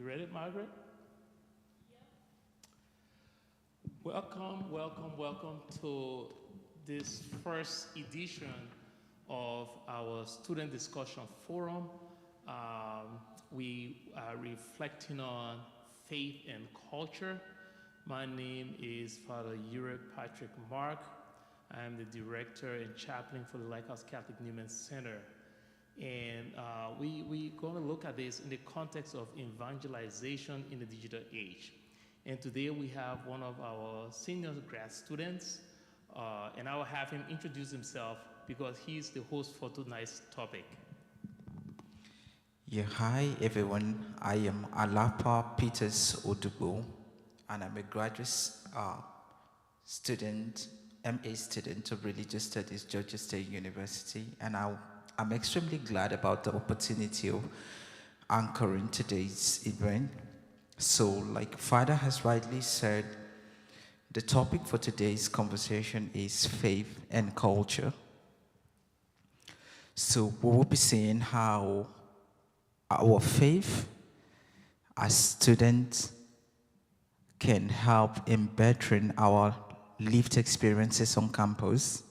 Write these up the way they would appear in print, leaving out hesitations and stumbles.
You ready, Margaret? Welcome, welcome, welcome to this first edition of our student discussion forum. We are reflecting on faith and culture. My name is Father Uri Patrick Mark. I am the director and chaplain for the Lyke Catholic Newman Center. And we're going to look at this in the context of evangelization in the digital age. And today we have one of our senior grad students, and I will have him introduce himself because he's the host for tonight's topic. Yeah, hi everyone. I am Alapa Peters Odubo, and I'm a graduate student, MA student of Religious Studies, Georgia State University, and I'm extremely glad about the opportunity of anchoring today's event. So, like Father has rightly said, the topic for today's conversation is faith and culture. So, we will be seeing how our faith as students can help in bettering our lived experiences on campus.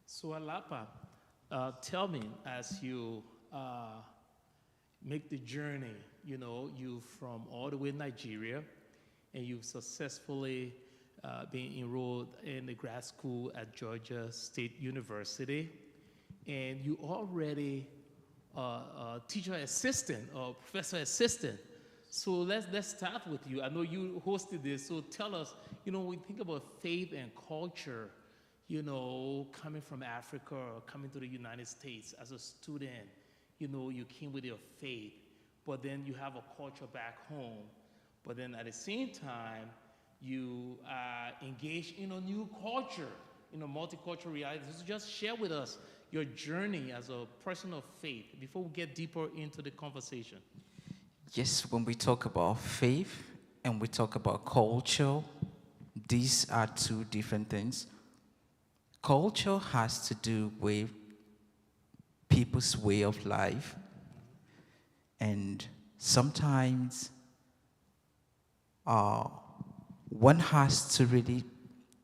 So Alapa, tell me, as you make the journey, you from all the way Nigeria, and you've successfully been enrolled in the grad school at Georgia State University, and you already a teacher assistant or professor assistant. So let's start with you. I know you hosted this, so tell us, when we think about faith and culture, coming from Africa or coming to the United States as a student, you came with your faith, but then you have a culture back home. But then at the same time, you are engaged in a new culture, in a multicultural reality. So just share with us your journey as a person of faith before we get deeper into the conversation. Yes, when we talk about faith and we talk about culture, these are two different things. Culture has to do with people's way of life, and sometimes one has to really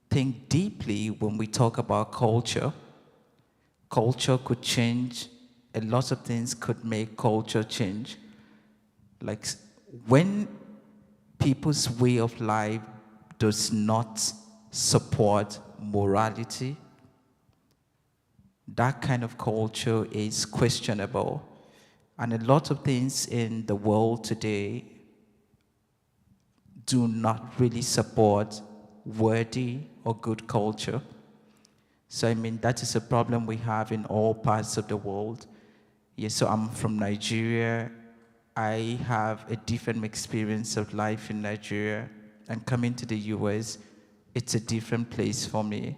think deeply when we talk about culture. Culture could change, a lot of things could make culture change. Like when people's way of life does not support morality, that kind of culture is questionable. And a lot of things in the world today do not really support worthy or good culture. So, that is a problem we have in all parts of the world. Yes, so I'm from Nigeria. I have a different experience of life in Nigeria. And coming to the US, it's a different place for me.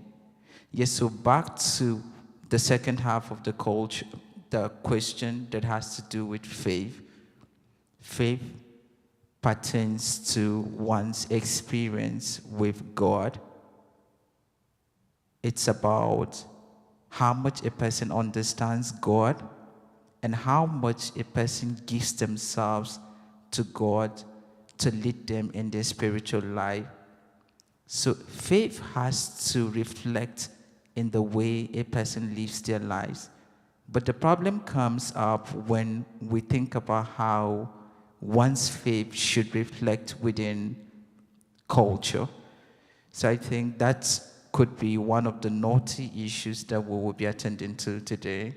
Yes, so back to the second half of the culture, the question that has to do with faith. Faith pertains to one's experience with God. It's about how much a person understands God and how much a person gives themselves to God to lead them in their spiritual life. So faith has to reflect in the way a person lives their lives. But the problem comes up when we think about how one's faith should reflect within culture. So I think that could be one of the naughty issues that we will be attending to today.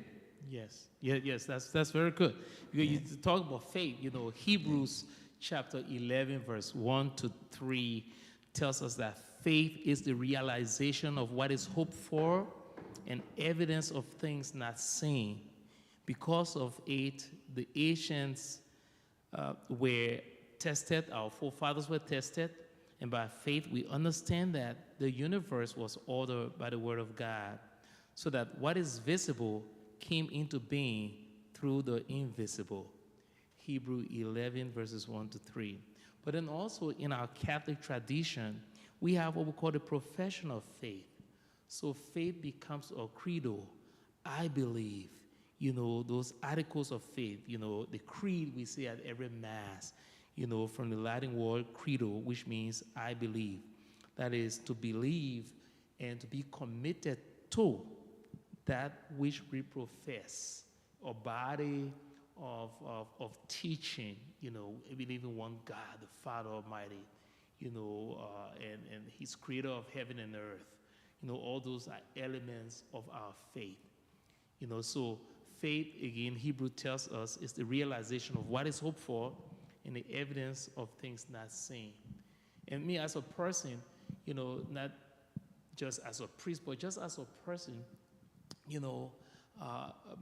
Yes, yes, that's very good. You talk about faith, Hebrews chapter 11, verse 1 to 3 tells us that faith is the realization of what is hoped for and evidence of things not seen. Because of it, the ancients were tested, our forefathers were tested, and by faith we understand that the universe was ordered by the word of God, so that what is visible came into being through the invisible. Hebrew 11, verses 1 to 3. But then also in our Catholic tradition, we have what we call the profession of faith. So faith becomes a credo. I believe, those articles of faith, the creed we say at every Mass, from the Latin word credo, which means I believe. That is to believe and to be committed to that which we profess, a body of teaching, we believe in one God, the Father Almighty, and He's creator of heaven and earth. All those are elements of our faith. So faith, again, Hebrew tells us, is the realization of what is hoped for and the evidence of things not seen. And me as a person, not just as a priest, but just as a person,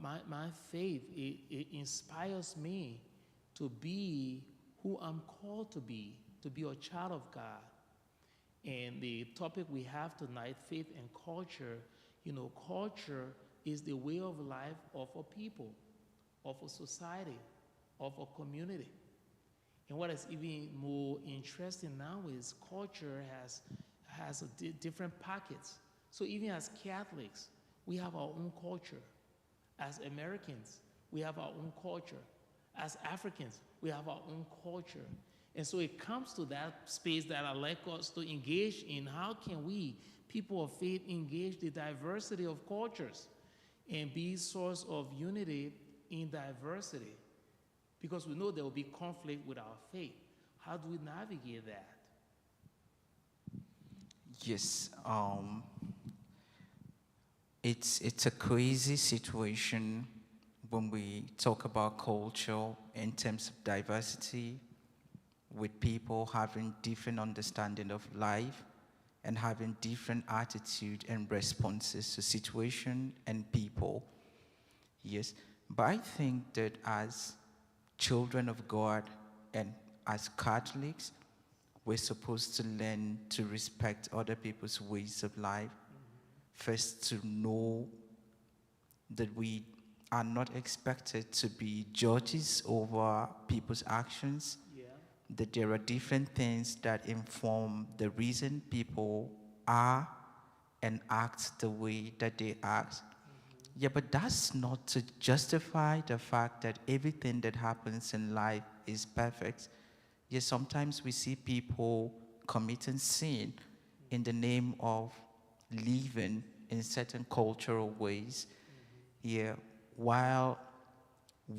my faith, it inspires me to be who I'm called to be a child of God. And the topic we have tonight, faith and culture, culture is the way of life of a people, of a society, of a community. And what is even more interesting now is culture has different pockets. So even as Catholics, we have our own culture. As Americans, we have our own culture. As Africans, we have our own culture. And so it comes to that space that I'd like us to engage in. How can we, people of faith, engage the diversity of cultures and be a source of unity in diversity? Because we know there will be conflict with our faith. How do we navigate that? Yes, it's a crazy situation when we talk about culture in terms of diversity, with people having different understanding of life and having different attitude and responses to situation and people. Yes, but I think that as children of God and as Catholics, we're supposed to learn to respect other people's ways of life. First, to know that we are not expected to be judges over people's actions, that there are different things that inform the reason people are and act the way that they act. Yeah, but that's not to justify the fact that everything that happens in life is perfect. Yes, sometimes we see people committing sin in the name of living in certain cultural ways. Yeah, while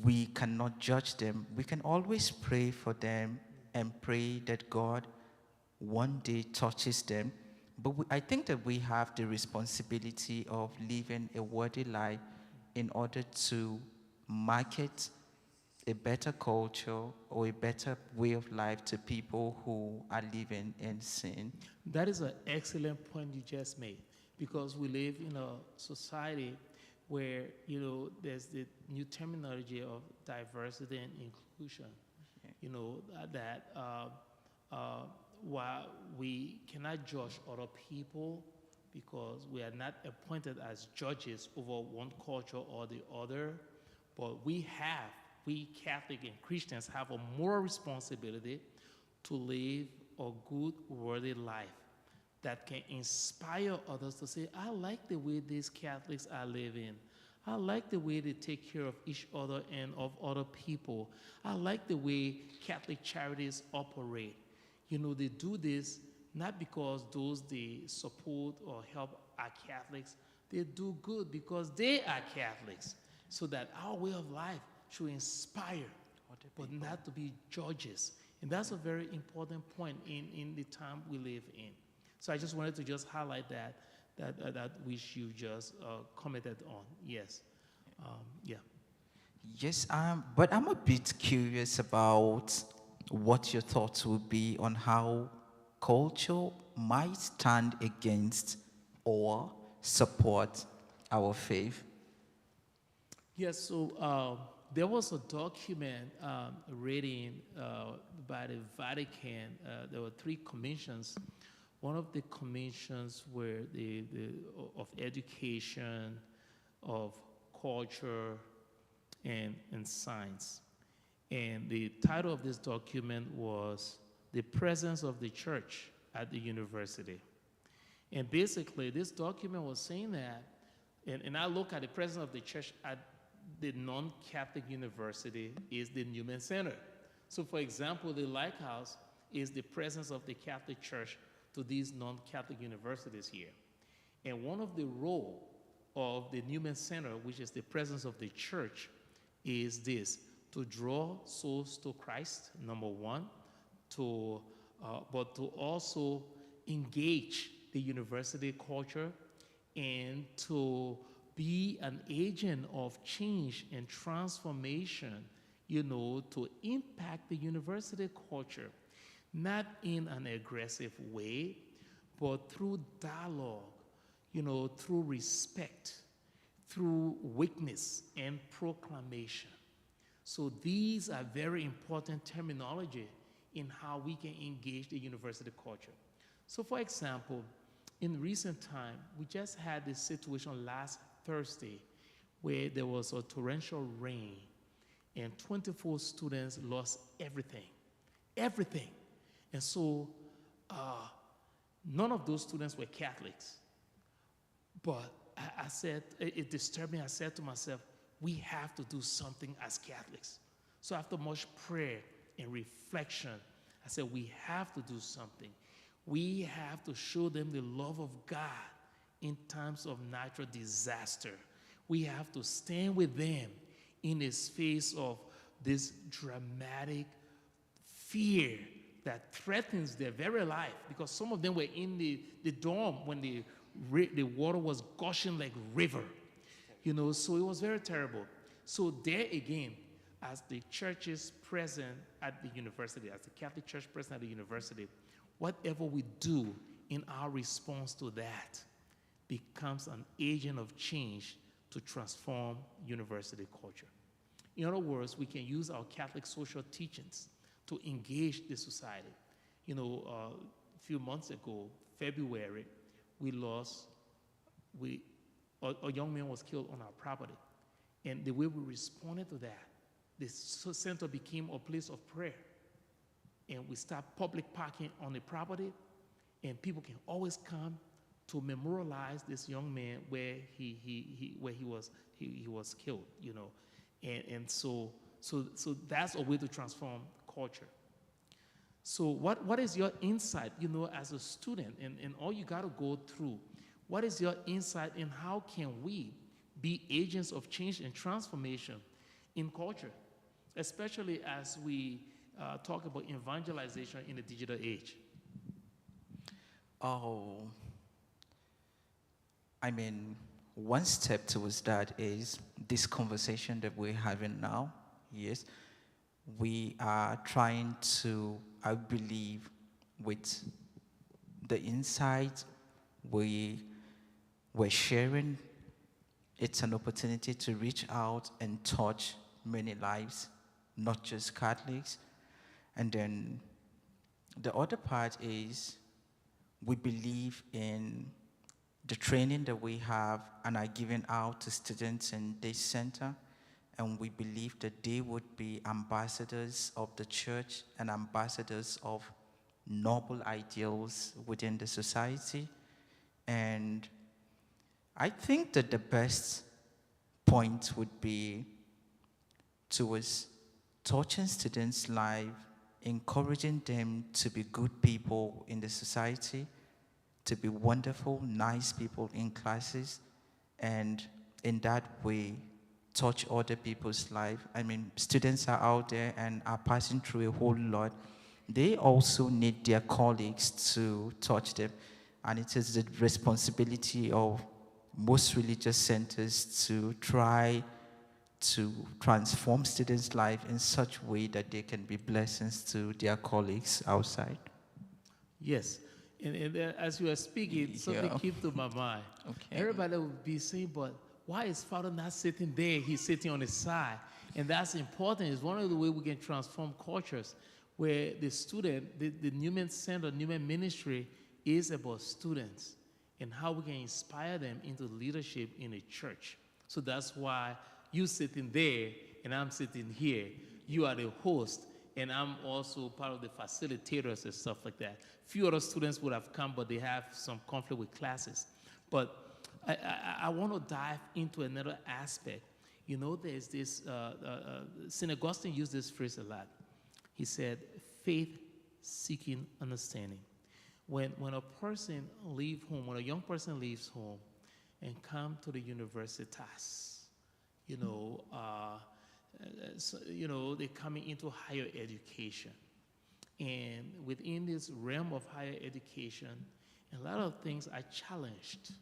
we cannot judge them, we can always pray for them and pray that God one day touches them. But I think that we have the responsibility of living a worthy life in order to market a better culture or a better way of life to people who are living in sin. That is an excellent point you just made, because we live in a society where, there's the new terminology of diversity and inclusion. While we cannot judge other people because we are not appointed as judges over one culture or the other, but we Catholic and Christians have a moral responsibility to live a good, worthy life that can inspire others to say, I like the way these Catholics are living. I like the way they take care of each other and of other people. I like the way Catholic charities operate. They do this not because those they support or help are Catholics. They do good because they are Catholics, so that our way of life should inspire, but not to be judges. And that's a very important point in the time we live in. So I just wanted to just highlight that which you just commented on. Yes. Yeah. Yes, but I'm a bit curious about what your thoughts would be on how culture might stand against or support our faith. Yes, so there was a document reading by the Vatican. There were 3 commissions. One of the commissions were of education, of culture, and science. And the title of this document was The Presence of the Church at the University. And basically, this document was saying that, and I look at the presence of the church at the non-Catholic university is the Newman Center. So for example, the Lyke House is the presence of the Catholic Church to these non-Catholic universities here. And one of the roles of the Newman Center, which is the presence of the church, is this: to draw souls to Christ, number one, but to also engage the university culture and to be an agent of change and transformation, to impact the university culture, not in an aggressive way, but through dialogue, through respect, through witness and proclamation. So these are very important terminology in how we can engage the university culture. So for example, in recent time, we just had this situation last Thursday where there was a torrential rain and 24 students lost everything. And so none of those students were Catholics. But I said, it disturbed me. I said to myself, we have to do something as Catholics. So after much prayer and reflection, I said, we have to do something. We have to show them the love of God in times of natural disaster. We have to stand with them in the face of this dramatic fear that threatens their very life, because some of them were in the dorm when the water was gushing like river. So it was very terrible. So there again, as the church is present at the university, as the Catholic Church present at the university, whatever we do in our response to that becomes an agent of change to transform university culture. In other words, we can use our Catholic social teachings to engage the society. A few months ago, February, a young man was killed on our property. And the way we responded to that, the center became a place of prayer. And we start public parking on the property, and people can always come to memorialize this young man where he was killed, and so that's a way to transform culture. So what is your insight, as a student, and all you got to go through? What is your insight in how can we be agents of change and transformation in culture, especially as we talk about evangelization in the digital age? One step towards that is this conversation that we're having now. Yes, we are trying to, I believe, with the insight we're sharing, it's an opportunity to reach out and touch many lives, not just Catholics. And then the other part is we believe in the training that we have and are giving out to students in this center, and we believe that they would be ambassadors of the church and ambassadors of noble ideals within the society. And I think that the best point would be towards touching students' life, encouraging them to be good people in the society, to be wonderful, nice people in classes, and in that way, touch other people's life. Students are out there and are passing through a whole lot. They also need their colleagues to touch them, and it is the responsibility of most religious centers to try to transform students' life in such a way that they can be blessings to their colleagues outside. Yes. And as you are speaking, something came to my mind. Okay. Everybody would be saying, but why is Father not sitting there? He's sitting on his side. And that's important. It's one of the ways we can transform cultures, where the student, the Newman Center, Newman Ministry is about students and how we can inspire them into leadership in a church. So that's why you sitting there and I'm sitting here. You are the host, and I'm also part of the facilitators and stuff like that. Few other students would have come, but they have some conflict with classes. But I want to dive into another aspect. You know, there's this, St. Augustine used this phrase a lot. He said, faith seeking understanding. When a person leaves home, when a young person leaves home and come to the universitas, they're coming into higher education. And within this realm of higher education, a lot of things are challenged.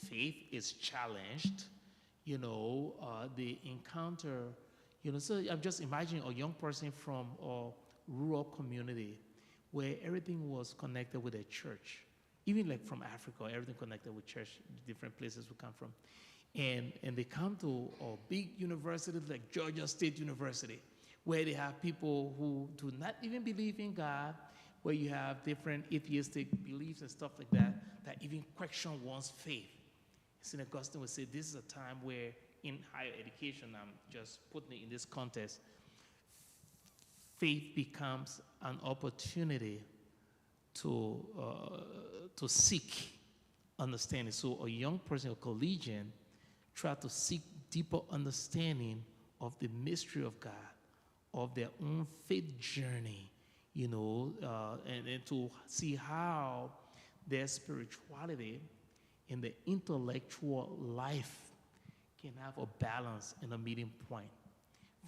Faith is challenged. They encounter, so I'm just imagining a young person from a rural community where everything was connected with a church. Even like from Africa, everything connected with church, different places we come from. And they come to a big university like Georgia State University, where they have people who do not even believe in God, where you have different atheistic beliefs and stuff like that, that even question one's faith. St. Augustine would say this is a time where in higher education, I'm just putting it in this context, faith becomes an opportunity to seek understanding. So a young person, a collegian, try to seek deeper understanding of the mystery of God, of their own faith journey, and to see how their spirituality and the intellectual life can have a balance and a meeting point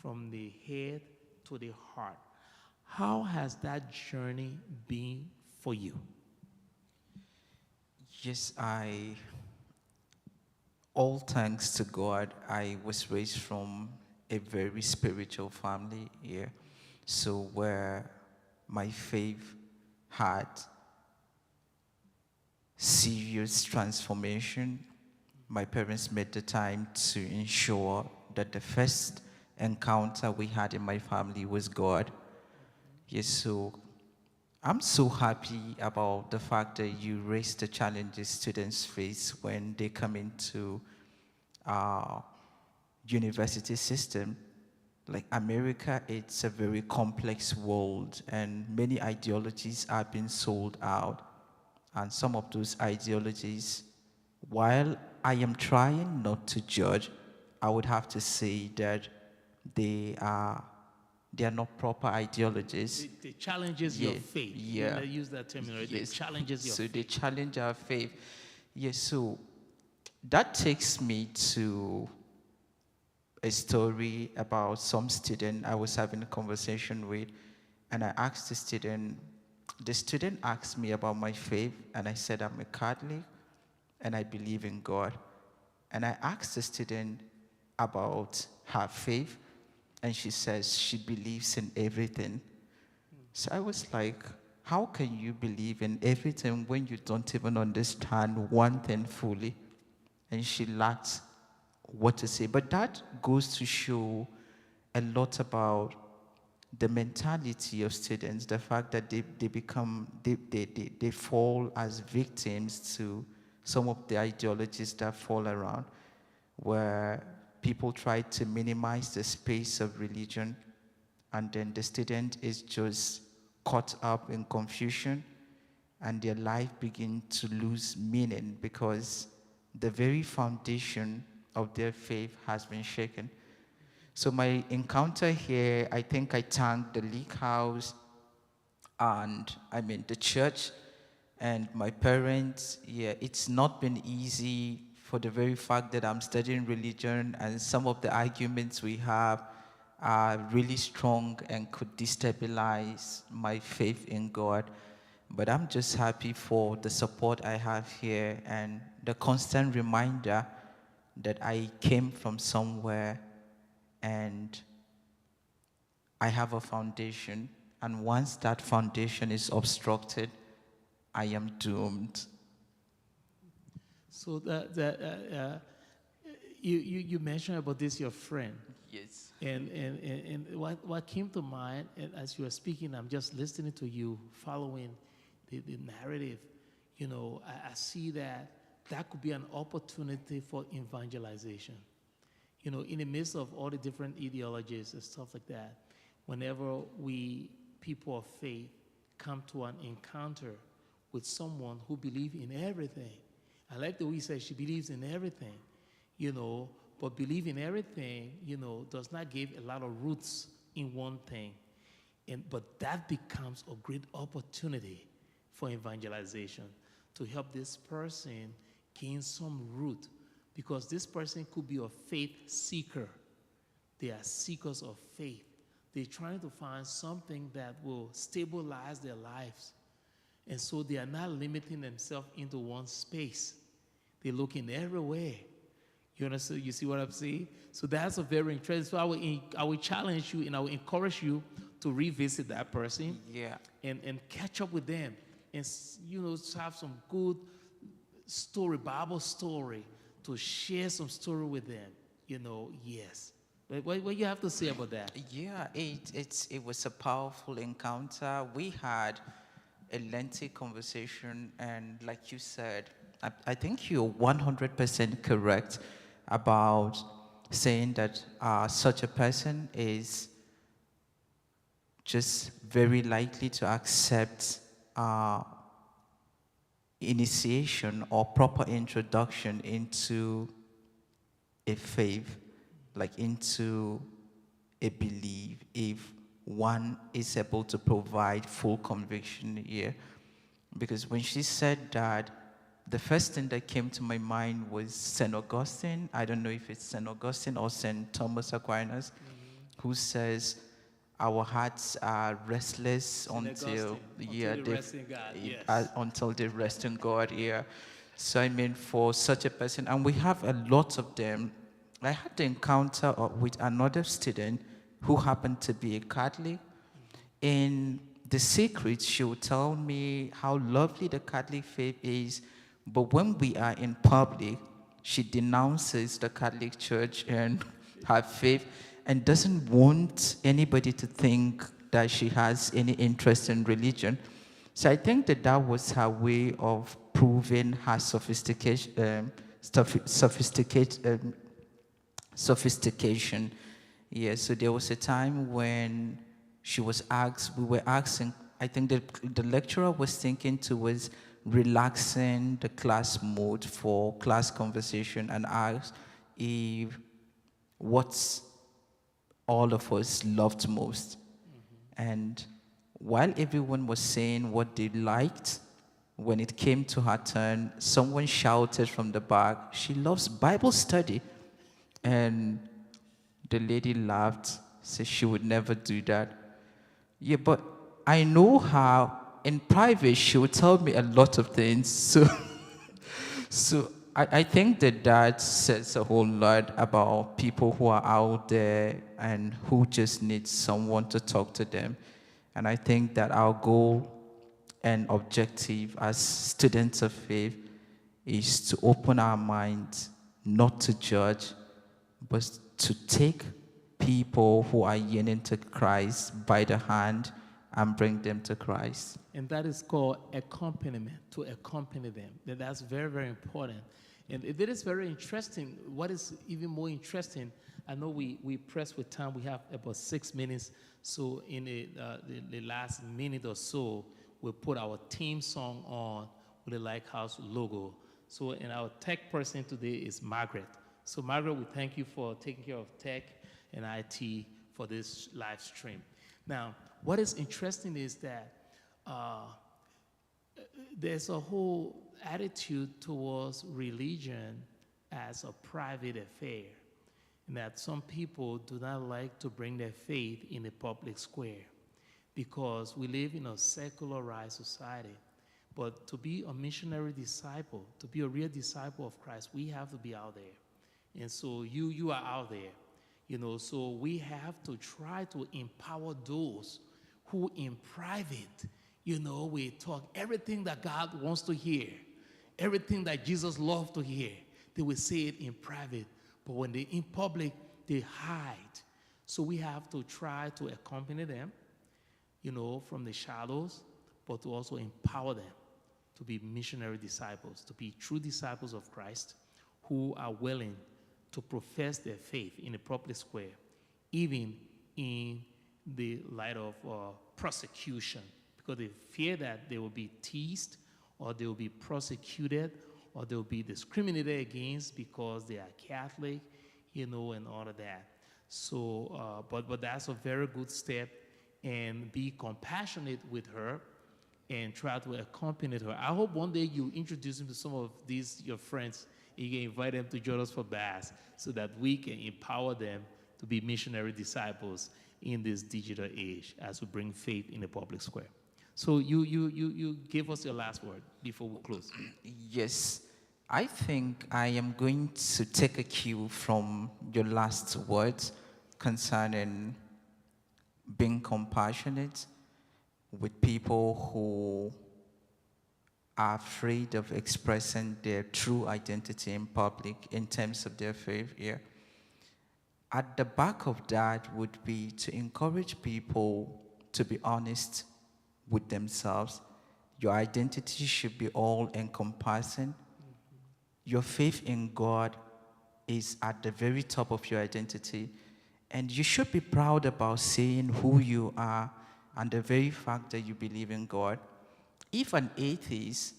from the head to the heart. How has that journey been for you? Yes, all thanks to God, I was raised from a very spiritual family here. So where my faith had serious transformation, my parents made the time to ensure that the first encounter we had in my family was God. Yes, so I'm so happy about the fact that you raised the challenges students face when they come into our university system. Like America, it's a very complex world, and many ideologies are being sold out. And some of those ideologies, while I am trying not to judge, I would have to say that they are not proper ideologies. The challenges your faith. Yeah. Let's use that terminology. Yes. It challenges your so faith. they challenge our faith. Yes, so that takes me to a story about some student I was having a conversation with, and I asked the student asked me about my faith, and I said I'm a Catholic and I believe in God. And I asked the student about her faith, and she says she believes in everything. So I was like, how can you believe in everything when you don't even understand one thing fully? And she lacked what to say. But that goes to show a lot about the mentality of students, the fact that they fall as victims to some of the ideologies that fall around, where people try to minimize the space of religion, and then the student is just caught up in confusion, and their life begins to lose meaning because the very foundation of their faith has been shaken. So my encounter here, I think I thank the Lyke House and the church and my parents. Yeah, it's not been easy for the very fact that I'm studying religion, and some of the arguments we have are really strong and could destabilize my faith in God. But I'm just happy for the support I have here and the constant reminder that I came from somewhere and I have a foundation. And once that foundation is obstructed, I am doomed. So you mentioned about this, your friend. Yes. And what came to mind, and as you were speaking, I'm just listening to you, following the narrative. I see that could be an opportunity for evangelization. You know, in the midst of all the different ideologies and stuff like that, whenever we, people of faith, come to an encounter with someone who believes in everything. I like the way he says she believes in everything, you know, but believe in everything, you know, does not give a lot of roots in one thing. But that becomes a great opportunity for evangelization to help this person gain some root, because this person could be a faith seeker. They are seekers of faith. They're trying to find something that will stabilize their lives. And so they are not limiting themselves into one space. They're looking everywhere. You understand? You see what I'm saying? So that's a very interesting. So I will challenge you and I will encourage you to revisit that person. Yeah. And catch up with them. And, you know, have some good story, Bible story, to share some story with them. You know, yes. What you have to say about that? Yeah, it was a powerful encounter. We had a lengthy conversation, and like you said, I think you're 100% correct about saying that such a person is just very likely to accept initiation or proper introduction into a faith, like into a belief, if one is able to provide full conviction here. Because when she said that, the first thing that came to my mind was St. Augustine. I don't know if it's St. Augustine or St. Thomas Aquinas, who says, our hearts are restless until they rest in God. Yes. until they rest in God. Yeah. So I mean, for such a person, and we have a lot of them. I had the encounter with another student who happened to be a Catholic. In the secret, she would tell me how lovely the Catholic faith is, but when we are in public, she denounces the Catholic Church and her faith, and doesn't want anybody to think that she has any interest in religion. So I think that that was her way of proving her sophistication. Sophistication. Yeah, so there was a time when she was asked, we were asking, I think the lecturer was thinking towards relaxing the class mood for class conversation, and asked if what's all of us loved most. And while everyone was saying what they liked, when it came to her turn, someone shouted from the back, she loves Bible study. And the lady laughed, said she would never do that. Yeah, but I know her in private, she would tell me a lot of things. So I think that that says a whole lot about people who are out there and who just need someone to talk to them. And I think that our goal and objective as students of faith is to open our minds, not to judge, but to take people who are yearning to Christ by the hand and bring them to Christ. And that is called accompaniment, to accompany them. And that's very, very important. And it is very interesting. What is even more interesting, I know we press with time. We have about 6 minutes. So in the last minute or so, we'll put our theme song on with the Lyke House logo. So, and our tech person today is Margaret. So Margaret, we thank you for taking care of tech and IT for this live stream. Now, what is interesting is that there's a whole attitude towards religion as a private affair, and that some people do not like to bring their faith in the public square because we live in a secularized society. But to be a missionary disciple, to be a real disciple of Christ, we have to be out there. And so you are out there, you know, so we have to try to empower those who in private, you know, we talk everything that God wants to hear, everything that Jesus loved to hear. They will say it in private, but when they're in public, they hide. So we have to try to accompany them, you know, from the shadows, but to also empower them to be missionary disciples, to be true disciples of Christ who are willing to profess their faith in a public square, even in the light of prosecution, because they fear that they will be teased or they will be prosecuted or they will be discriminated against because they are Catholic, and all of that. So, but that's a very good step, and be compassionate with her and try to accompany her. I hope one day you introduce him to some of these your friends. You can invite them to join us for Bass so that we can empower them to be missionary disciples in this digital age as we bring faith in the public square. So you give us your last word before we close. Yes, I think I am going to take a cue from your last words concerning being compassionate with people who are afraid of expressing their true identity in public in terms of their faith here. At the back of that would be to encourage people to be honest with themselves. Your identity should be all encompassing. Your faith in God is at the very top of your identity. And you should be proud about saying who you are and the very fact that you believe in God. If an atheist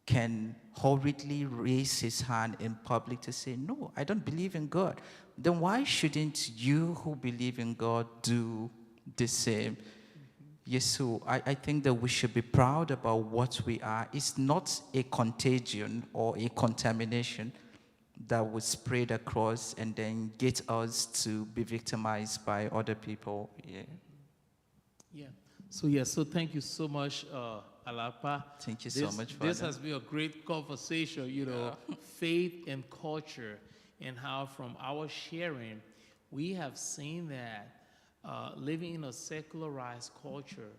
can hurriedly raise his hand in public to say, no, I don't believe in God, then why shouldn't you who believe in God do the same? Yes, so I think that we should be proud about what we are. It's not a contagion or a contamination that would spread across and then get us to be victimized by other people. Yeah. Yeah. So thank you so much, Alapa. Thank you so much, This Father. has been a great conversation, faith and culture, and how from our sharing, we have seen that living in a secularized culture,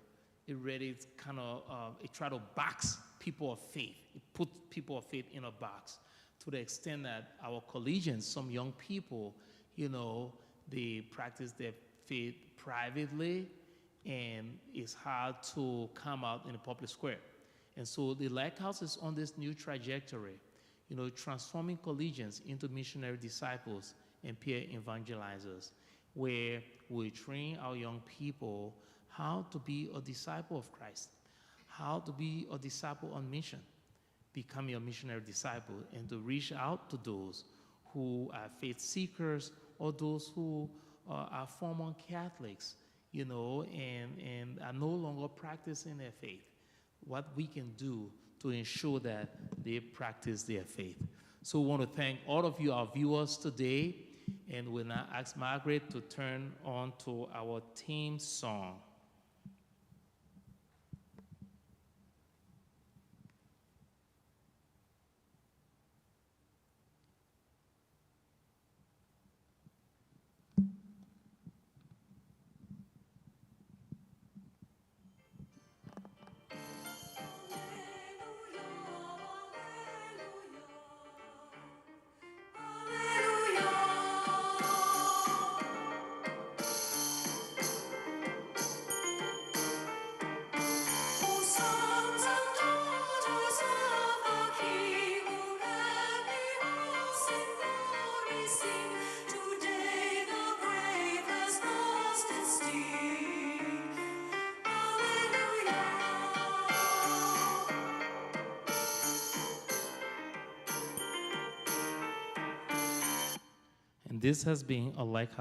it really kind of, it try to box people of faith. It put people of faith in a box to the extent that our collegians, some young people, they practice their faith privately, and it's hard to come out in the public square. And so the Lighthouse is on this new trajectory, transforming collegians into missionary disciples and peer evangelizers, where we train our young people how to be a disciple of Christ, how to be a disciple on mission, becoming a missionary disciple, and to reach out to those who are faith seekers or those who are former Catholics, and are no longer practicing their faith. What we can do to ensure that they practice their faith. So we want to thank all of you, our viewers today, and we'll now ask Margaret to turn on to our theme song. And this has been a Like